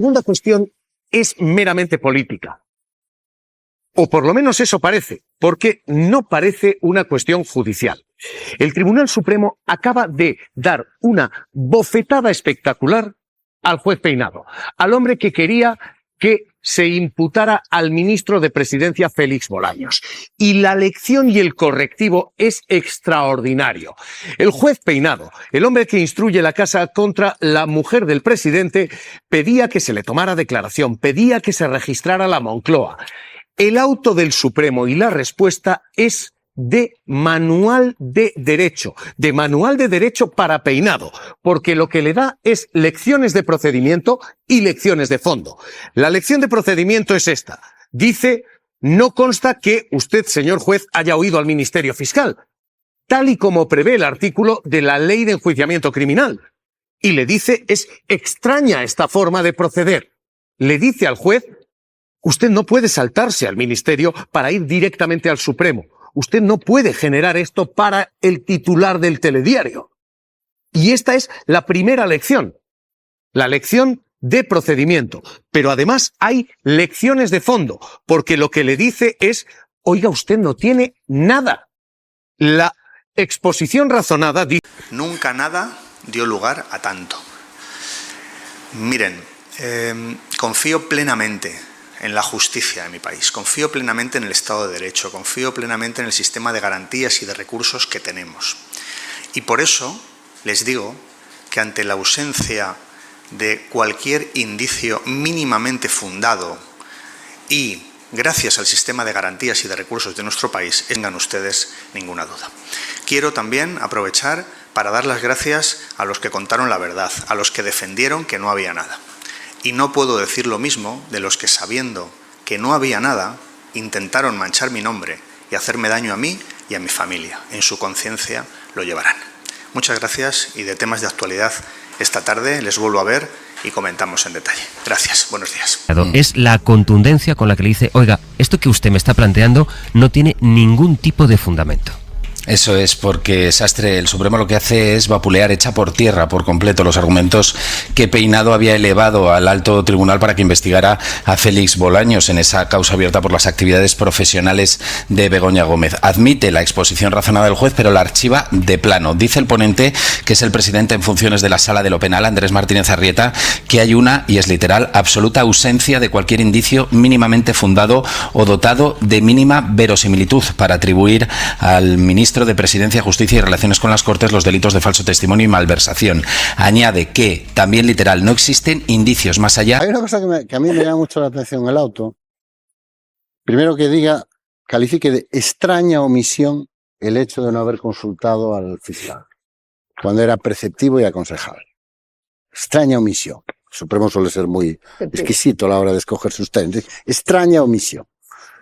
segunda cuestión es meramente política. O por lo menos eso parece, porque no parece una cuestión judicial. El Tribunal Supremo acaba de dar una bofetada espectacular al juez Peinado, al hombre que quería que se imputara al ministro de Presidencia Félix Bolaños. Y la lección y el correctivo es extraordinario. El juez Peinado, el hombre que instruye la causa contra la mujer del presidente, pedía que se le tomara declaración, pedía que se registrara la Moncloa. El auto del Supremo y la respuesta es de manual de derecho para Peinado, porque lo que le da es lecciones de procedimiento y lecciones de fondo. La lección de procedimiento es esta. Dice, no consta que usted, señor juez, haya oído al Ministerio Fiscal, tal y como prevé el artículo de la Ley de Enjuiciamiento Criminal. Y le dice, es extraña esta forma de proceder. Le dice al juez, usted no puede saltarse al Ministerio para ir directamente al Supremo. Usted no puede generar esto para el titular del telediario. Y esta es la primera lección, la lección de procedimiento. Pero además hay lecciones de fondo, porque lo que le dice es, oiga, usted no tiene nada. La exposición razonada dice... Nunca nada dio lugar a tanto. Miren, confío plenamente en la justicia de mi país, confío plenamente en el Estado de Derecho, confío plenamente en el sistema de garantías y de recursos que tenemos. Y por eso les digo que ante la ausencia de cualquier indicio mínimamente fundado y gracias al sistema de garantías y de recursos de nuestro país, no tengan ustedes ninguna duda. Quiero también aprovechar para dar las gracias a los que contaron la verdad, a los que defendieron que no había nada. Y no puedo decir lo mismo de los que, sabiendo que no había nada, intentaron manchar mi nombre y hacerme daño a mí y a mi familia. En su conciencia lo llevarán. Muchas gracias y de temas de actualidad esta tarde les vuelvo a ver y comentamos en detalle. Gracias, buenos días. Es la contundencia con la que le dice, oiga, esto que usted me está planteando no tiene ningún tipo de fundamento. Eso es, porque Sastre, el Supremo lo que hace es vapulear, echa por tierra por completo los argumentos que Peinado había elevado al alto tribunal para que investigara a Félix Bolaños en esa causa abierta por las actividades profesionales de Begoña Gómez. Admite la exposición razonada del juez, pero la archiva de plano. Dice el ponente, que es el presidente en funciones de la Sala de lo Penal, Andrés Martínez Arrieta, que hay una, y es literal, absoluta ausencia de cualquier indicio mínimamente fundado o dotado de mínima verosimilitud para atribuir al ministro de Presidencia, Justicia y Relaciones con las Cortes los delitos de falso testimonio y malversación. Añade que, también literal, no existen indicios más allá... Hay una cosa que a mí me llama mucho la atención en el auto. Primero que diga, califique de extraña omisión el hecho de no haber consultado al fiscal, cuando era preceptivo y aconsejable. Extraña omisión. El Supremo suele ser muy exquisito a la hora de escoger sus términos. Extraña omisión,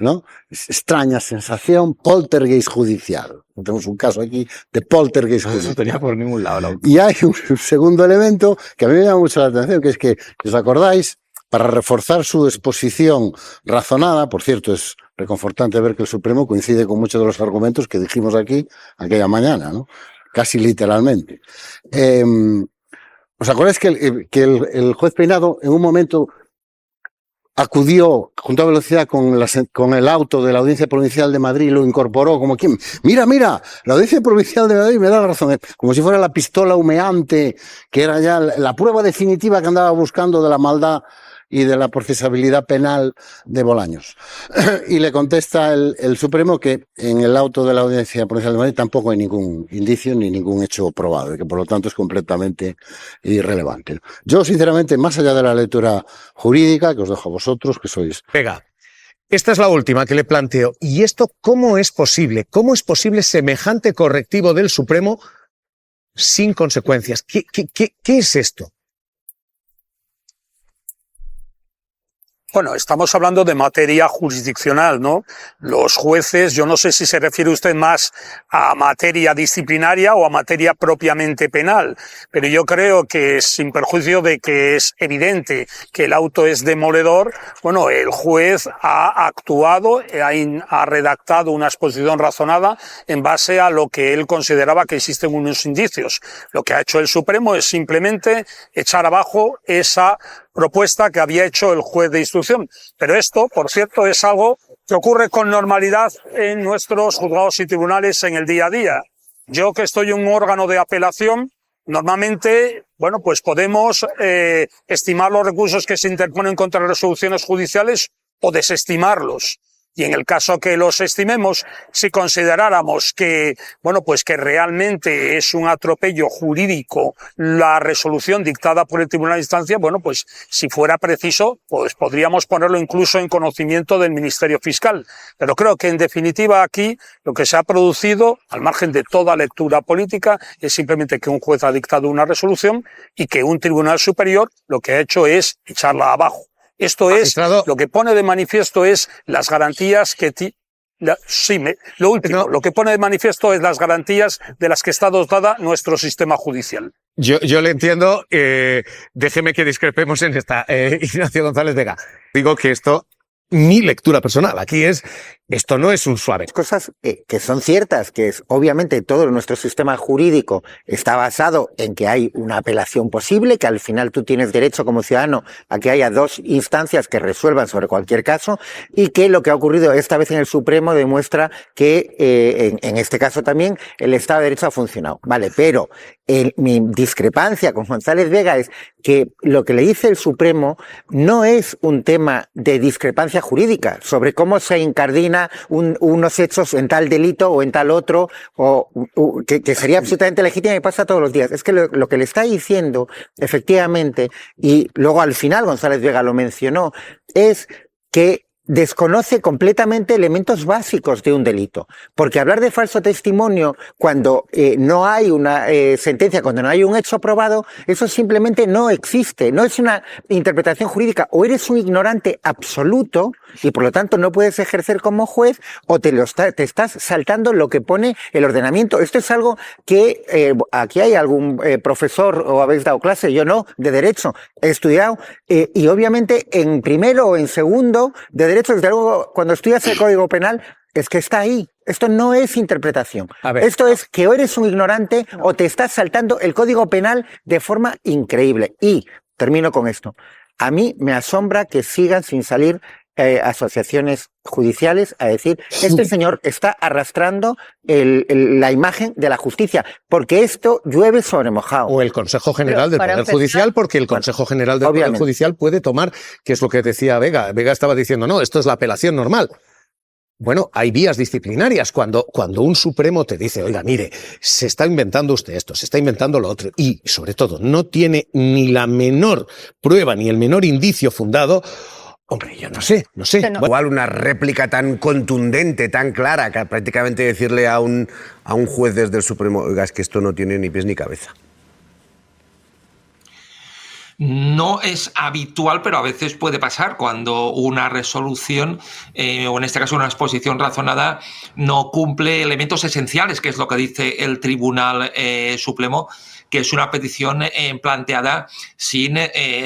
¿no? Extraña sensación, poltergeist judicial. Tenemos un caso aquí de poltergeist judicial. Eso tenía por ningún lado. Y hay un segundo elemento que a mí me llama mucho la atención, que es que, ¿os acordáis? Para reforzar su exposición razonada, por cierto, es reconfortante ver que el Supremo coincide con muchos de los argumentos que dijimos aquí aquella mañana, ¿no? Casi literalmente. ¿Os acordáis que el juez Peinado en un momento acudió junto a velocidad con el auto de la Audiencia Provincial de Madrid y lo incorporó como quien, mira, la Audiencia Provincial de Madrid me da la razón, como si fuera la pistola humeante, que era ya la prueba definitiva que andaba buscando de la maldad y de la procesabilidad penal de Bolaños. Y le contesta el Supremo que en el auto de la Audiencia Provincial de Madrid tampoco hay ningún indicio ni ningún hecho probado, y que por lo tanto es completamente irrelevante. Yo, sinceramente, más allá de la lectura jurídica, que os dejo a vosotros, que sois... Venga, esta es la última que le planteo. ¿Y esto cómo es posible? ¿Cómo es posible semejante correctivo del Supremo sin consecuencias? ¿Qué es esto? Bueno, estamos hablando de materia jurisdiccional, ¿no? Los jueces, yo no sé si se refiere usted más a materia disciplinaria o a materia propiamente penal, pero yo creo que sin perjuicio de que es evidente que el auto es demoledor, bueno, el juez ha actuado, ha redactado una exposición razonada en base a lo que él consideraba que existen unos indicios. Lo que ha hecho el Supremo es simplemente echar abajo esa propuesta que había hecho el juez de instrucción. Pero esto, por cierto, es algo que ocurre con normalidad en nuestros juzgados y tribunales en el día a día. Yo, que estoy en un órgano de apelación, normalmente, bueno, pues podemos estimar los recursos que se interponen contra resoluciones judiciales o desestimarlos. Y en el caso que los estimemos, si consideráramos que, bueno, pues que realmente es un atropello jurídico la resolución dictada por el Tribunal de Instancia, bueno, pues si fuera preciso, pues podríamos ponerlo incluso en conocimiento del Ministerio Fiscal. Pero creo que en definitiva aquí lo que se ha producido, al margen de toda lectura política, es simplemente que un juez ha dictado una resolución y que un tribunal superior lo que ha hecho es echarla abajo. Esto es, lo que pone de manifiesto es las garantías que... lo que pone de manifiesto es las garantías de las que está dotada nuestro sistema judicial. Yo le entiendo, déjeme que discrepemos en esta, Ignacio González Vega. Digo que esto, mi lectura personal, aquí es, esto no es un suave. Cosas que son ciertas, que es obviamente todo nuestro sistema jurídico está basado en que hay una apelación posible, que al final tú tienes derecho como ciudadano a que haya dos instancias que resuelvan sobre cualquier caso, y que lo que ha ocurrido esta vez en el Supremo demuestra que en este caso también el Estado de Derecho ha funcionado. Vale, pero mi discrepancia con González Vega es que lo que le dice el Supremo no es un tema de discrepancia jurídica sobre cómo se incardina unos hechos en tal delito o en tal otro, que sería absolutamente legítimo y pasa todos los días. Es que lo que le está diciendo, efectivamente, y luego al final González Vega lo mencionó, es que desconoce completamente elementos básicos de un delito. Porque hablar de falso testimonio cuando no hay una sentencia, cuando no hay un hecho probado, eso simplemente no existe. No es una interpretación jurídica. O eres un ignorante absoluto y por lo tanto no puedes ejercer como juez, o te estás saltando lo que pone el ordenamiento. Esto es algo que aquí hay algún profesor o habéis dado clase, yo no, de Derecho. He estudiado y obviamente en primero o en segundo de Derecho, desde luego, cuando estudias el Código Penal, es que está ahí. Esto no es interpretación. Esto es que o eres un ignorante o te estás saltando el Código Penal de forma increíble. Y termino con esto. A mí me asombra que sigan sin salir asociaciones judiciales a decir, este señor está arrastrando la imagen de la justicia, porque esto llueve sobre mojado. O el Consejo General del Poder Judicial, porque el Consejo General del Poder Judicial puede tomar, que es lo que decía Vega. Vega estaba diciendo, no, esto es la apelación normal. Bueno, hay vías disciplinarias. Cuando un Supremo te dice, oiga, mire, se está inventando usted esto, se está inventando lo otro, y sobre todo no tiene ni la menor prueba ni el menor indicio fundado, hombre, yo no sé. Igual una réplica tan contundente, tan clara, que prácticamente decirle a un juez desde el Supremo, oiga, es que esto no tiene ni pies ni cabeza. No es habitual, pero a veces puede pasar cuando una resolución, o en este caso una exposición razonada, no cumple elementos esenciales, que es lo que dice el Tribunal Supremo, que es una petición planteada sin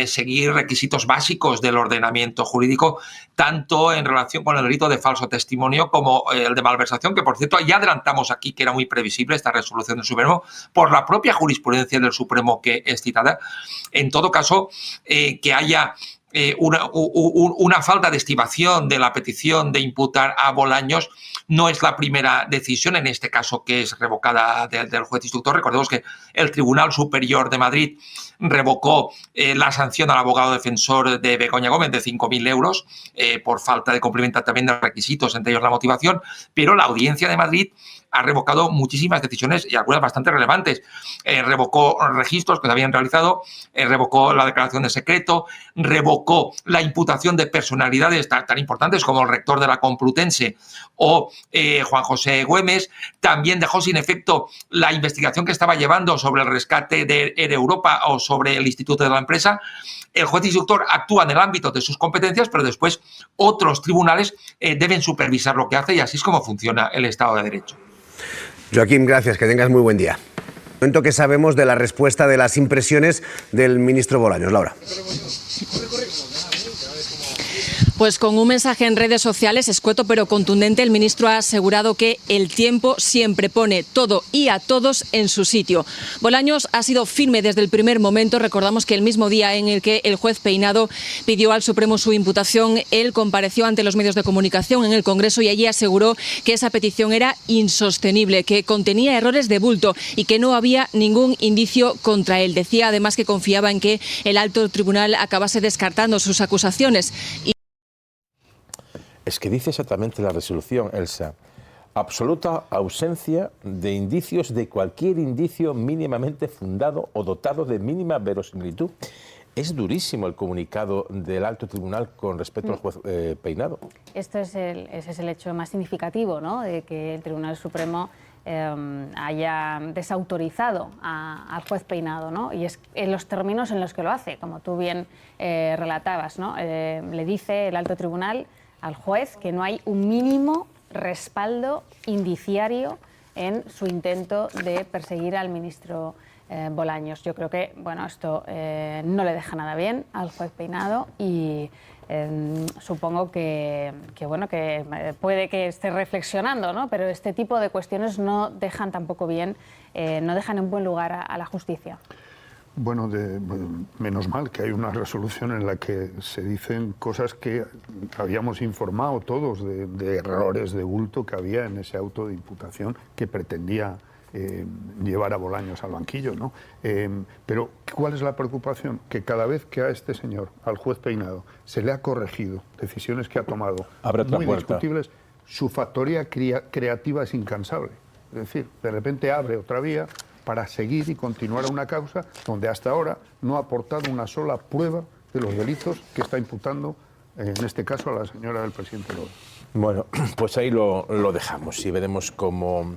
seguir requisitos básicos del ordenamiento jurídico, tanto en relación con el delito de falso testimonio como el de malversación, que por cierto ya adelantamos aquí que era muy previsible esta resolución del Supremo por la propia jurisprudencia del Supremo que es citada. En todo caso, que haya una falta de estimación de la petición de imputar a Bolaños no es la primera decisión, en este caso que es revocada del juez instructor. Recordemos que el Tribunal Superior de Madrid revocó la sanción al abogado defensor de Begoña Gómez de 5.000 euros por falta de cumplimiento también de los requisitos, entre ellos la motivación, pero la Audiencia de Madrid ha revocado muchísimas decisiones y algunas bastante relevantes. Revocó registros que se habían realizado, revocó la declaración de secreto, revocó la imputación de personalidades tan importantes como el rector de la Complutense o Juan José Güemes. También dejó sin efecto la investigación que estaba llevando sobre el rescate de Air Europa o sobre el Instituto de la Empresa. El juez instructor actúa en el ámbito de sus competencias, pero después otros tribunales deben supervisar lo que hace, y así es como funciona el Estado de Derecho. Joaquín, gracias, que tengas muy buen día. Momento que sabemos de la respuesta de las impresiones del ministro Bolaños. Laura. Pues con un mensaje en redes sociales escueto pero contundente, el ministro ha asegurado que el tiempo siempre pone todo y a todos en su sitio. Bolaños ha sido firme desde el primer momento. Recordamos que el mismo día en el que el juez Peinado pidió al Supremo su imputación, él compareció ante los medios de comunicación en el Congreso y allí aseguró que esa petición era insostenible, que contenía errores de bulto y que no había ningún indicio contra él. Decía además que confiaba en que el alto tribunal acabase descartando sus acusaciones. Es que dice exactamente la resolución, Elsa. Absoluta ausencia de indicios, de cualquier indicio mínimamente fundado o dotado de mínima verosimilitud. Es durísimo el comunicado del alto tribunal con respecto al juez Peinado. Ese es el hecho más significativo, ¿no?, de que el Tribunal Supremo haya desautorizado al juez Peinado, ¿no? Y es en los términos en los que lo hace, como tú bien relatabas, ¿no? Le dice el alto tribunal al juez que no hay un mínimo respaldo indiciario en su intento de perseguir al ministro Bolaños. Yo creo que, bueno, esto no le deja nada bien al juez Peinado y supongo que puede que esté reflexionando, ¿no? Pero este tipo de cuestiones no dejan tampoco bien, no dejan en buen lugar a la justicia. Bueno, menos mal que hay una resolución en la que se dicen cosas que habíamos informado todos de errores de bulto que había en ese auto de imputación que pretendía llevar a Bolaños al banquillo, ¿no? Pero ¿cuál es la preocupación? Que cada vez que a este señor, al juez Peinado, se le ha corregido decisiones que ha tomado muy discutibles, su factoría creativa es incansable. Es decir, de repente abre otra vía para seguir y continuar una causa donde hasta ahora no ha aportado una sola prueba de los delitos que está imputando, en este caso, a la señora del presidente López. Bueno, pues ahí lo dejamos y veremos cómo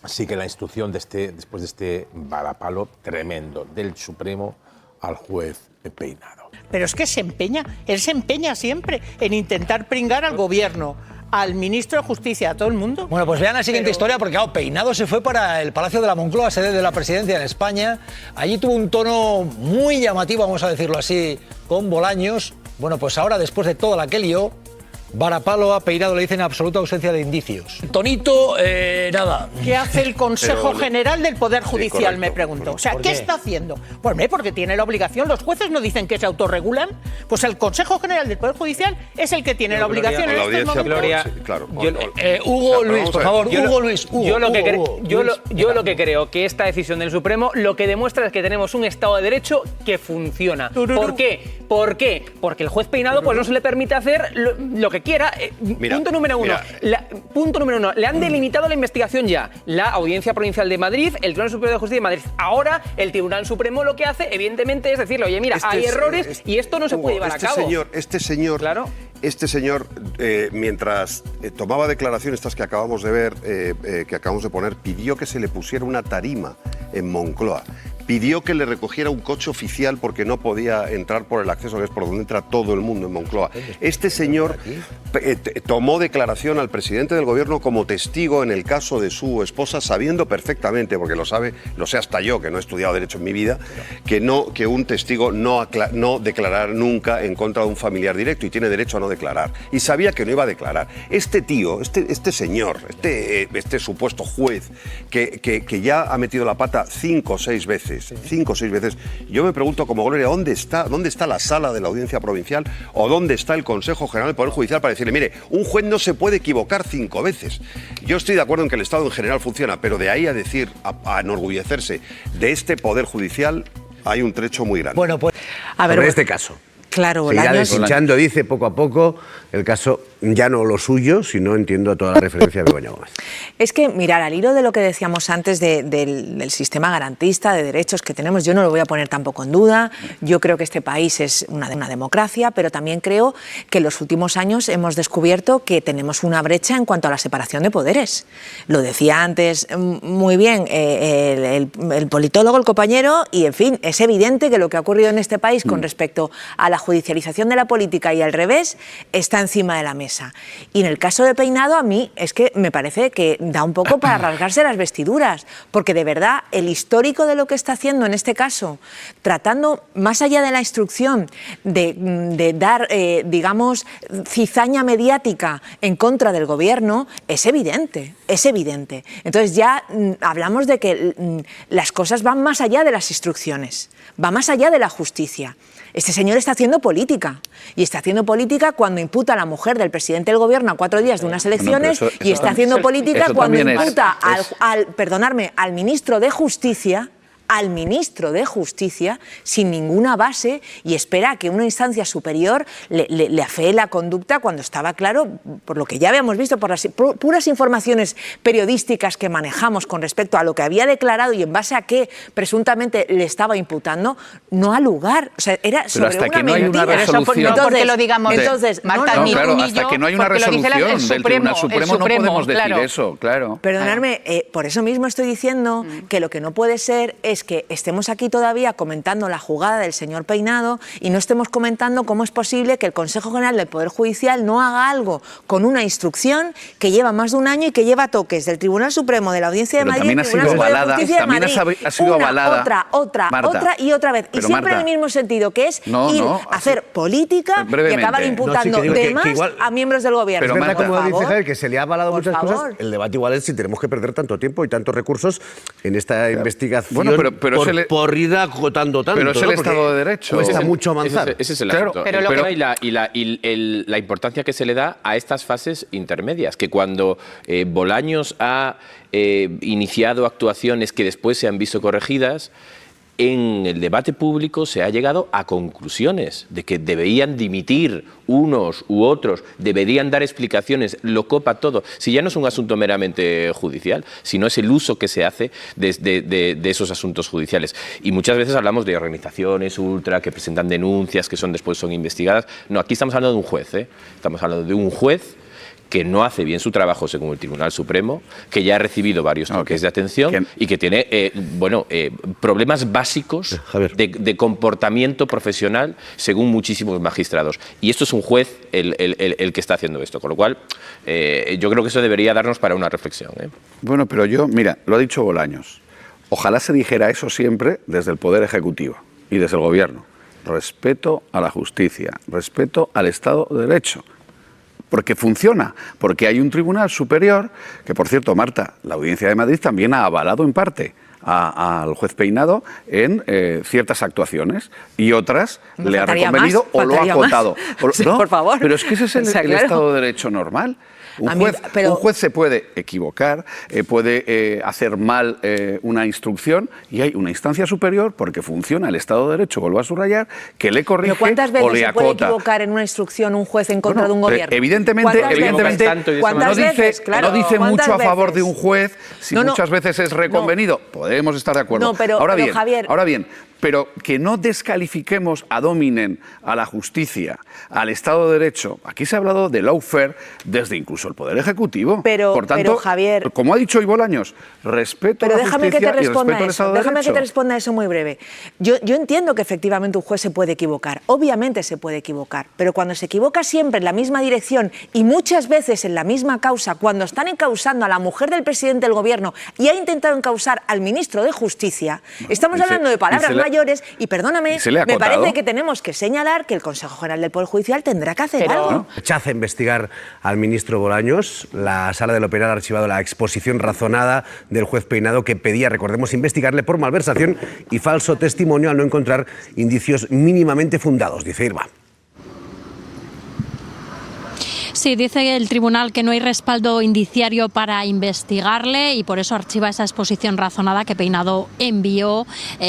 sigue la instrucción después de este varapalo tremendo del Supremo al juez Peinado. Pero es que él se empeña siempre en intentar pringar al gobierno, al ministro de Justicia, a todo el mundo. Bueno, pues vean la siguiente historia, porque claro, Peinado se fue para el Palacio de la Moncloa, sede de la presidencia en España. Allí tuvo un tono muy llamativo, vamos a decirlo así, con Bolaños. Bueno, pues ahora, después de toda la que lió, varapalo a Peinado le dicen absoluta ausencia de indicios. Tonito, nada. ¿Qué hace el Consejo General del Poder Judicial, correcto, me pregunto? O sea, ¿por qué qué está haciendo? Pues porque tiene la obligación. Los jueces no dicen que se autorregulan. Pues el Consejo General del Poder Judicial es el que tiene la obligación en estos momentos. Gloria, sí, claro. Hugo Luis, por favor. Hugo Luis. Yo lo que creo que esta decisión del Supremo lo que demuestra es que tenemos un Estado de Derecho que funciona. ¿Por qué? Porque el juez Peinado pues no se le permite hacer lo que quiera. Punto número uno. Le han delimitado la investigación ya. La Audiencia Provincial de Madrid, el Tribunal Superior de Justicia de Madrid. Ahora, el Tribunal Supremo lo que hace, evidentemente, es decirle, oye, mira, hay errores y esto no se puede llevar a cabo. Este señor, mientras tomaba declaraciones estas que acabamos de ver, que acabamos de poner, pidió que se le pusiera una tarima en Moncloa. Pidió que le recogiera un coche oficial porque no podía entrar por el acceso, que es por donde entra todo el mundo en Moncloa. Este señor tomó declaración al presidente del gobierno como testigo en el caso de su esposa, sabiendo perfectamente, porque lo sé hasta yo, que no he estudiado Derecho en mi vida, que un testigo no declarará nunca en contra de un familiar directo y tiene derecho a no declarar. Y sabía que no iba a declarar. Este tío, este señor, este supuesto juez, que ya ha metido la pata 5 o 6 veces, yo me pregunto como Gloria, ¿dónde está la sala de la Audiencia Provincial o dónde está el Consejo General del Poder Judicial para decirle, mire, un juez no se puede equivocar 5 veces? Yo estoy de acuerdo en que el Estado en general funciona, pero de ahí a decir, a enorgullecerse de este Poder Judicial, hay un trecho muy grande. Bueno, pues a ver, este caso. Claro, se irá deshinchando, dice poco a poco, el caso ya no lo suyo, sino entiendo toda la referencia de Begoña Gómez. Es que, mirar, al hilo de lo que decíamos antes del sistema garantista de derechos que tenemos, yo no lo voy a poner tampoco en duda. Yo creo que este país es una democracia, pero también creo que en los últimos años hemos descubierto que tenemos una brecha en cuanto a la separación de poderes. Lo decía antes muy bien el politólogo, el compañero, y en fin, es evidente que lo que ha ocurrido en este país con respecto a la judicialización de la política y al revés está encima de la mesa. mesa. Y en el caso de Peinado, a mí es que me parece que da un poco para rasgarse las vestiduras, porque de verdad el histórico de lo que está haciendo en este caso, tratando más allá de la instrucción de dar, digamos, cizaña mediática en contra del gobierno, es evidente, es evidente. Entonces ya hablamos de que las cosas van más allá de las instrucciones, va más allá de la justicia. Este señor está haciendo política, y está haciendo política cuando imputa a la mujer del presidente del gobierno a 4 días de unas elecciones, y está haciendo política cuando imputa al ministro de Justicia, sin ninguna base, y espera que una instancia superior le afee la conducta cuando estaba claro, por lo que ya habíamos visto, por las puras informaciones periodísticas que manejamos con respecto a lo que había declarado y en base a qué presuntamente le estaba imputando, no ha lugar. O sea, era pero hasta que no hay una resolución. No porque lo digamos, Marta, ni tú ni hasta yo, que no hay una resolución del Tribunal Supremo no podemos decir eso, claro. Perdonadme, por eso mismo estoy diciendo que lo que no puede ser es que estemos aquí todavía comentando la jugada del señor Peinado y no estemos comentando cómo es posible que el Consejo General del Poder Judicial no haga algo con una instrucción que lleva más de un año y que lleva toques del Tribunal Supremo, de la Audiencia de Madrid, del Tribunal Superior de Justicia de Madrid, ha sido avalada, otra y otra vez. Y siempre en el mismo sentido, que es ir a hacer política y acabar imputando temas a miembros del gobierno. Pero es verdad, como dice Javier, que se le ha avalado muchas cosas. El debate igual es si tenemos que perder tanto tiempo y tantos recursos en esta investigación. Bueno, pero por ir acotando tanto. Pero es el Estado de Derecho. Cuesta mucho avanzar. Ese es el asunto. Pero la importancia que se le da a estas fases intermedias, que cuando Bolaños ha iniciado actuaciones que después se han visto corregidas, en el debate público se ha llegado a conclusiones de que deberían dimitir unos u otros, deberían dar explicaciones, lo copa todo. Si ya no es un asunto meramente judicial, sino es el uso que se hace de esos asuntos judiciales. Y muchas veces hablamos de organizaciones ultra que presentan denuncias que después son investigadas. No, aquí estamos hablando de un juez, ¿eh? Estamos hablando de un juez que no hace bien su trabajo según el Tribunal Supremo, que ya ha recibido varios toques de atención y que tiene problemas básicos de comportamiento profesional según muchísimos magistrados. Y esto es un juez el que está haciendo esto, con lo cual yo creo que eso debería darnos para una reflexión. Bueno, pero mira, lo ha dicho Bolaños, ojalá se dijera eso siempre desde el Poder Ejecutivo y desde el Gobierno. Respeto a la justicia, respeto al Estado de Derecho. Porque funciona, porque hay un tribunal superior, que por cierto, Marta, la Audiencia de Madrid también ha avalado en parte al juez Peinado en ciertas actuaciones y otras le ha reconvenido o lo ha acotado. Sí, por favor. Pero es que ese es el Estado de Derecho normal. Un juez se puede equivocar, puede hacer mal una instrucción y hay una instancia superior porque funciona el Estado de Derecho, vuelvo a subrayar, que le corrige o le acota. ¿Cuántas veces se puede equivocar en una instrucción un juez en contra de un gobierno? Evidentemente no dice mucho a favor de un juez si muchas veces es reconvenido. Podemos estar de acuerdo. Ahora bien, pero que no descalifiquemos ad hominem a la justicia, al Estado de Derecho. Aquí se ha hablado de lawfare desde incluso el Poder Ejecutivo. Por tanto, Javier, como ha dicho hoy Bolaños, respeto a la justicia y respeto al Estado de Derecho. Déjame que te responda eso muy breve. Yo entiendo que efectivamente un juez se puede equivocar, obviamente se puede equivocar, pero cuando se equivoca siempre en la misma dirección y muchas veces en la misma causa, cuando están encausando a la mujer del presidente del gobierno y ha intentado encausar al ministro de Justicia, estamos hablando de palabras mayores y perdóname, me parece que tenemos que señalar que el Consejo General del Poder Judicial tendrá que hacer algo. Rechaza investigar al ministro Bolaños. La Sala de lo Penal ha archivado la exposición razonada del juez Peinado que pedía, recordemos, investigarle por malversación y falso testimonio al no encontrar indicios mínimamente fundados, dice Irma. Sí, dice el tribunal que no hay respaldo indiciario para investigarle y por eso archiva esa exposición razonada que Peinado envió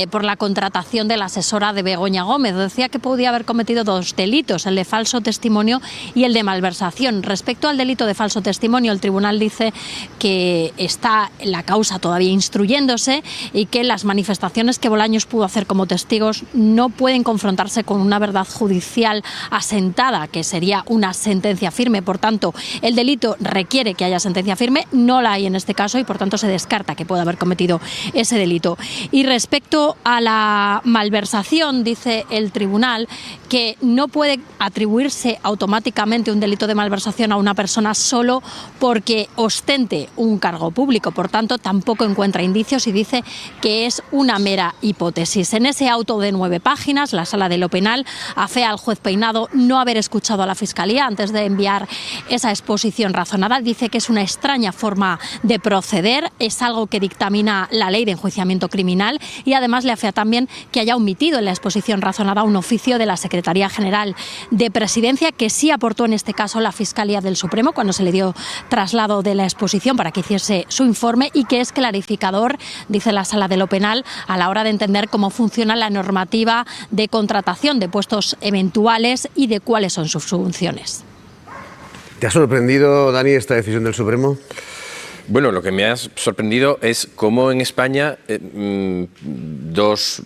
por la contratación de la asesora de Begoña Gómez. Decía que podía haber cometido 2 delitos, el de falso testimonio y el de malversación. Respecto al delito de falso testimonio, el tribunal dice que está la causa todavía instruyéndose y que las manifestaciones que Bolaños pudo hacer como testigos no pueden confrontarse con una verdad judicial asentada, que sería una sentencia firme. firme. Por tanto, el delito requiere que haya sentencia firme, no la hay en este caso y por tanto se descarta que pueda haber cometido ese delito. Y respecto a la malversación, dice el tribunal que no puede atribuirse automáticamente un delito de malversación a una persona solo porque ostente un cargo público. Por tanto, tampoco encuentra indicios y dice que es una mera hipótesis. En ese auto de 9 páginas, la Sala de lo Penal afea al juez Peinado no haber escuchado a la Fiscalía antes de enviar esa exposición razonada. Dice que es una extraña forma de proceder, es algo que dictamina la Ley de Enjuiciamiento Criminal y además le afea también que haya omitido en la exposición razonada un oficio de la Secretaría General de Presidencia que sí aportó en este caso la Fiscalía del Supremo cuando se le dio traslado de la exposición para que hiciese su informe y que es clarificador, dice la Sala de lo Penal, a la hora de entender cómo funciona la normativa de contratación de puestos eventuales y de cuáles son sus funciones. ¿Te ha sorprendido, Dani, esta decisión del Supremo? Bueno, lo que me ha sorprendido es cómo en España dos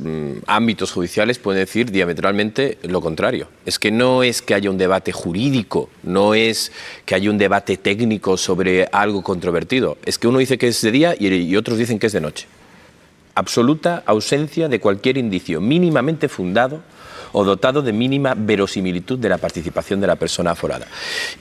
ámbitos judiciales pueden decir diametralmente lo contrario. Es que no es que haya un debate jurídico, no es que haya un debate técnico sobre algo controvertido. Es que uno dice que es de día y otros dicen que es de noche. Absoluta ausencia de cualquier indicio mínimamente fundado o dotado de mínima verosimilitud de la participación de la persona aforada.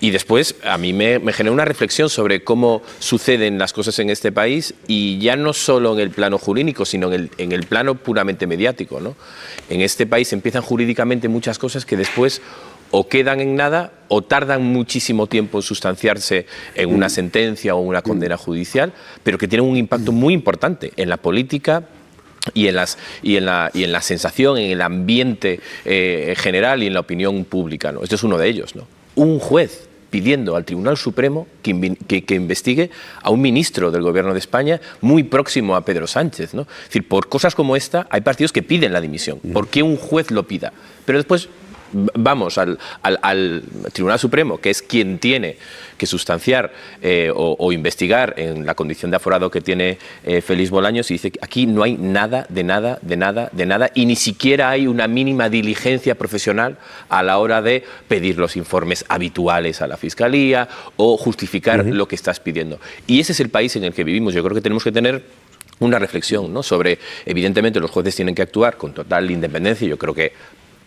Y después a mí me genera una reflexión sobre cómo suceden las cosas en este país y ya no solo en el plano jurídico, sino en el plano puramente mediático, ¿no? En este país empiezan jurídicamente muchas cosas que después o quedan en nada o tardan muchísimo tiempo en sustanciarse en una sentencia o una condena judicial, pero que tienen un impacto muy importante en la política y en la sensación, en el ambiente general y en la opinión pública, ¿no? Este es uno de ellos, ¿no? Un juez pidiendo al Tribunal Supremo que investigue a un ministro del Gobierno de España muy próximo a Pedro Sánchez, ¿no? Es decir, por cosas como esta hay partidos que piden la dimisión. ¿Por qué un juez lo pida? Pero después vamos al Tribunal Supremo, que es quien tiene que sustanciar o investigar en la condición de aforado que tiene Félix Bolaños, y dice que aquí no hay nada, de nada, y ni siquiera hay una mínima diligencia profesional a la hora de pedir los informes habituales a la Fiscalía o justificar lo que estás pidiendo. Y ese es el país en el que vivimos. Yo creo que tenemos que tener una reflexión, ¿no? Sobre, evidentemente, los jueces tienen que actuar con total independencia. Yo creo que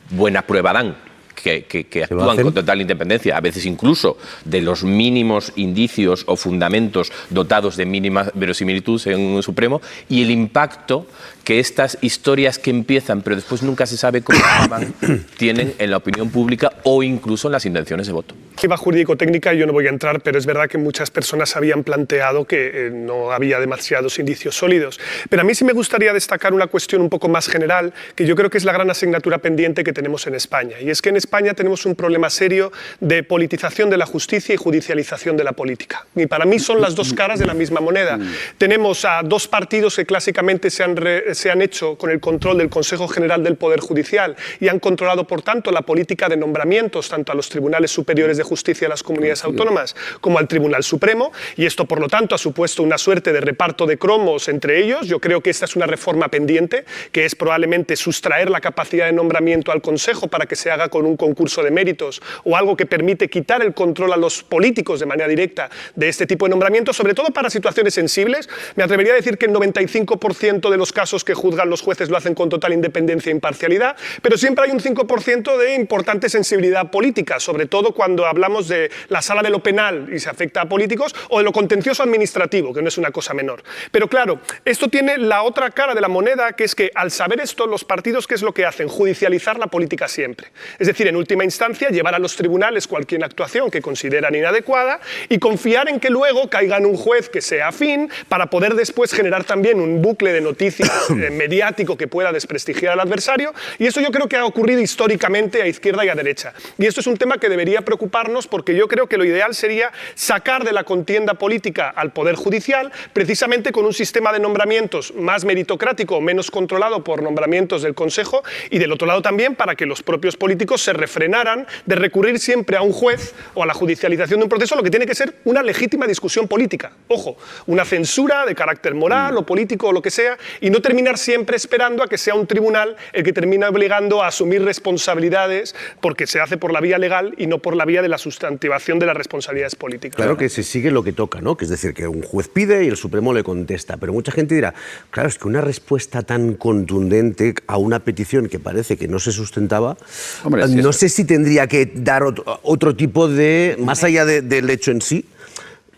buena prueba dan que actúan con total independencia, a veces incluso de los mínimos indicios o fundamentos dotados de mínima verosimilitud en un Supremo, y el impacto que estas historias que empiezan pero después nunca se sabe cómo acaban tienen en la opinión pública o incluso en las intenciones de voto. Iba jurídico-técnica, yo no voy a entrar, pero es verdad que muchas personas habían planteado que no había demasiados indicios sólidos. Pero a mí sí me gustaría destacar una cuestión un poco más general, que yo creo que es la gran asignatura pendiente que tenemos en España. Y es que en España tenemos un problema serio de politización de la justicia y judicialización de la política. Y para mí son las dos caras de la misma moneda. Tenemos a dos partidos que clásicamente se han hecho con el control del Consejo General del Poder Judicial y han controlado, por tanto, la política de nombramientos tanto a los tribunales superiores de justicia de las comunidades autónomas como al Tribunal Supremo, y esto, por lo tanto, ha supuesto una suerte de reparto de cromos entre ellos. Yo creo que esta es una reforma pendiente, que es probablemente sustraer la capacidad de nombramiento al Consejo para que se haga con un concurso de méritos, o algo que permite quitar el control a los políticos de manera directa de este tipo de nombramientos, sobre todo para situaciones sensibles. Me atrevería a decir que el 95% de los casos que juzgan los jueces lo hacen con total independencia e imparcialidad, pero siempre hay un 5% de importante sensibilidad política, sobre todo cuando hablamos de la Sala de lo Penal y se afecta a políticos, o de lo contencioso administrativo, que no es una cosa menor. Pero claro, esto tiene la otra cara de la moneda, que es que al saber esto, los partidos, ¿qué es lo que hacen? Judicializar la política siempre. Es decir, en última instancia, llevar a los tribunales cualquier actuación que consideran inadecuada y confiar en que luego caiga en un juez que sea afín, para poder después generar también un bucle de noticias mediático que pueda desprestigiar al adversario. Y eso yo creo que ha ocurrido históricamente a izquierda y a derecha. Y esto es un tema que debería preocuparnos, porque yo creo que lo ideal sería sacar de la contienda política al Poder Judicial, precisamente con un sistema de nombramientos más meritocrático, menos controlado por nombramientos del Consejo, y del otro lado también para que los propios políticos se refrenaran de recurrir siempre a un juez o a la judicialización de un proceso, lo que tiene que ser una legítima discusión política. Ojo, una censura de carácter moral o político o lo que sea, y no terminar siempre esperando a que sea un tribunal el que termina obligando a asumir responsabilidades porque se hace por la vía legal y no por la vía de la sustantivación de las responsabilidades políticas. Claro que se sigue lo que toca, ¿no? Que es decir, que un juez pide y el Supremo le contesta. Pero mucha gente dirá, claro, es que una respuesta tan contundente a una petición que parece que no se sustentaba, hombre, no sé si tendría que dar otro tipo de, más allá del hecho en sí,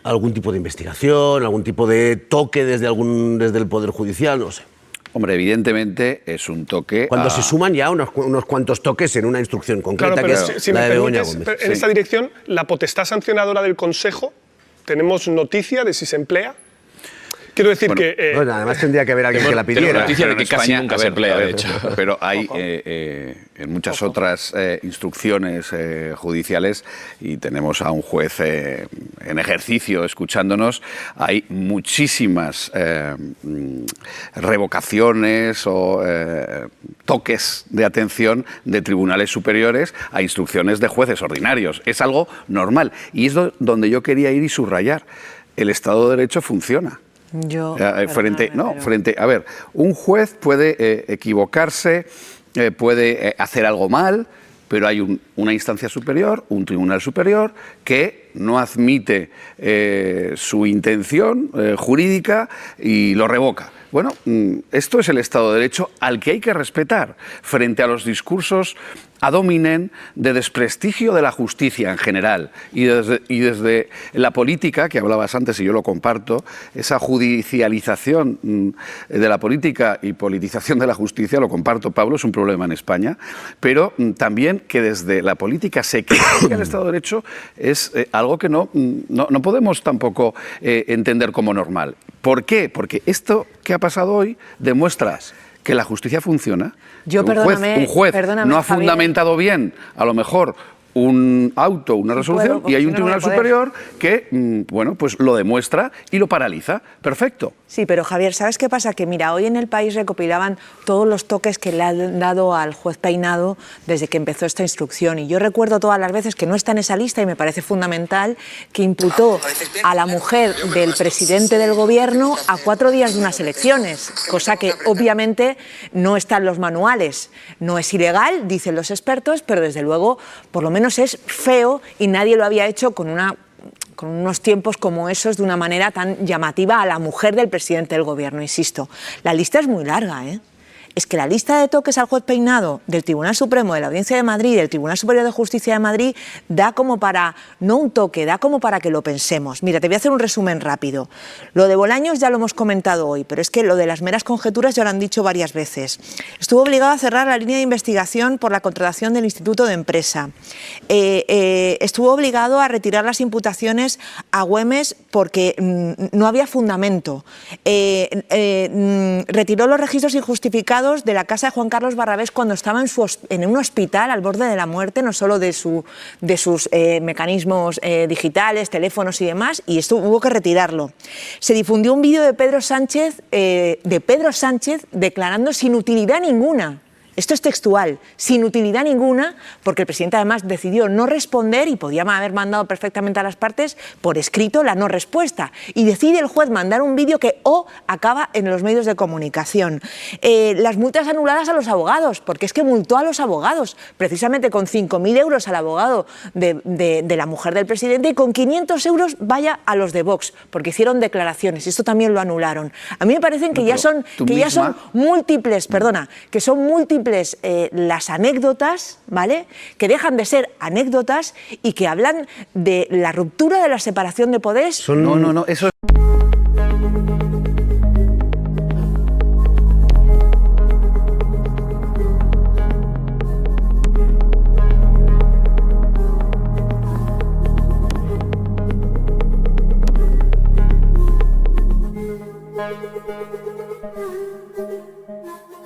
algún tipo de investigación, algún tipo de toque desde el Poder Judicial, no sé. Hombre, evidentemente es un toque. Cuando se suman ya unos cuantos toques en una instrucción concreta, claro, pero que es si la me de Begoña permites, Gómez. en esta dirección, la potestad sancionadora del Consejo, ¿tenemos noticia de si se emplea? Quiero decir que... Bueno, además tendría que haber alguien que la pidiera. Tengo noticia de que España, casi nunca se emplea, de hecho. Pero hay en muchas otras instrucciones judiciales, y tenemos a un juez en ejercicio escuchándonos, hay muchísimas revocaciones o toques de atención de tribunales superiores a instrucciones de jueces ordinarios. Es algo normal. Y es donde yo quería ir y subrayar. El Estado de Derecho funciona. A ver, un juez puede equivocarse, puede hacer algo mal, pero hay una instancia superior, un tribunal superior, que no admite su intención jurídica y lo revoca. Bueno, esto es el Estado de Derecho al que hay que respetar frente a los discursos ad hominem de desprestigio de la justicia en general y desde la política, que hablabas antes y yo lo comparto, esa judicialización de la política y politización de la justicia, lo comparto, Pablo, es un problema en España, pero también que desde la política se critica el Estado de Derecho es algo que no podemos tampoco entender como normal. ¿Por qué? Porque esto que ha pasado hoy demuestra que la justicia funciona. Un juez no ha fundamentado bien, a lo mejor, un auto, una resolución, y hay un tribunal superior que, bueno, pues lo demuestra y lo paraliza. Perfecto. Sí, pero Javier, ¿sabes qué pasa? Que mira, hoy en El País recopilaban todos los toques que le han dado al juez Peinado desde que empezó esta instrucción. Y yo recuerdo todas las veces, que no está en esa lista y me parece fundamental, que imputó a la mujer del presidente del gobierno a 4 días de unas elecciones, cosa que obviamente no está en los manuales. No es ilegal, dicen los expertos, pero desde luego, por lo menos es feo, y nadie lo había hecho con unos tiempos como esos, de una manera tan llamativa a la mujer del presidente del gobierno. Insisto, la lista es muy larga, ¿eh? Es que la lista de toques al juez Peinado del Tribunal Supremo, de la Audiencia de Madrid, del Tribunal Superior de Justicia de Madrid, da como para, no un toque, da como para que lo pensemos. Mira, te voy a hacer un resumen rápido. Lo de Bolaños ya lo hemos comentado hoy, pero es que lo de las meras conjeturas ya lo han dicho varias veces. Estuvo obligado a cerrar la línea de investigación por la contratación del Instituto de Empresa. Estuvo obligado a retirar las imputaciones a Güemes porque no había fundamento. Retiró los registros injustificados de la casa de Juan Carlos Barrabés cuando estaba en un hospital al borde de la muerte, no solo de sus mecanismos digitales, teléfonos y demás, y esto hubo que retirarlo. Se difundió un vídeo de Pedro Sánchez declarando sin utilidad ninguna. Esto es textual, sin utilidad ninguna, porque el presidente además decidió no responder y podía haber mandado perfectamente a las partes por escrito la no respuesta. Y decide el juez mandar un vídeo que acaba en los medios de comunicación. Las multas anuladas a los abogados, porque es que multó a los abogados, precisamente con 5.000 euros al abogado de la mujer del presidente y con 500 euros vaya a los de Vox, porque hicieron declaraciones y esto también lo anularon. A mí me parecen que ya son múltiples, que son múltiples las anécdotas, ¿vale? Que dejan de ser anécdotas y que hablan de la ruptura de la separación de poderes. No, eso es...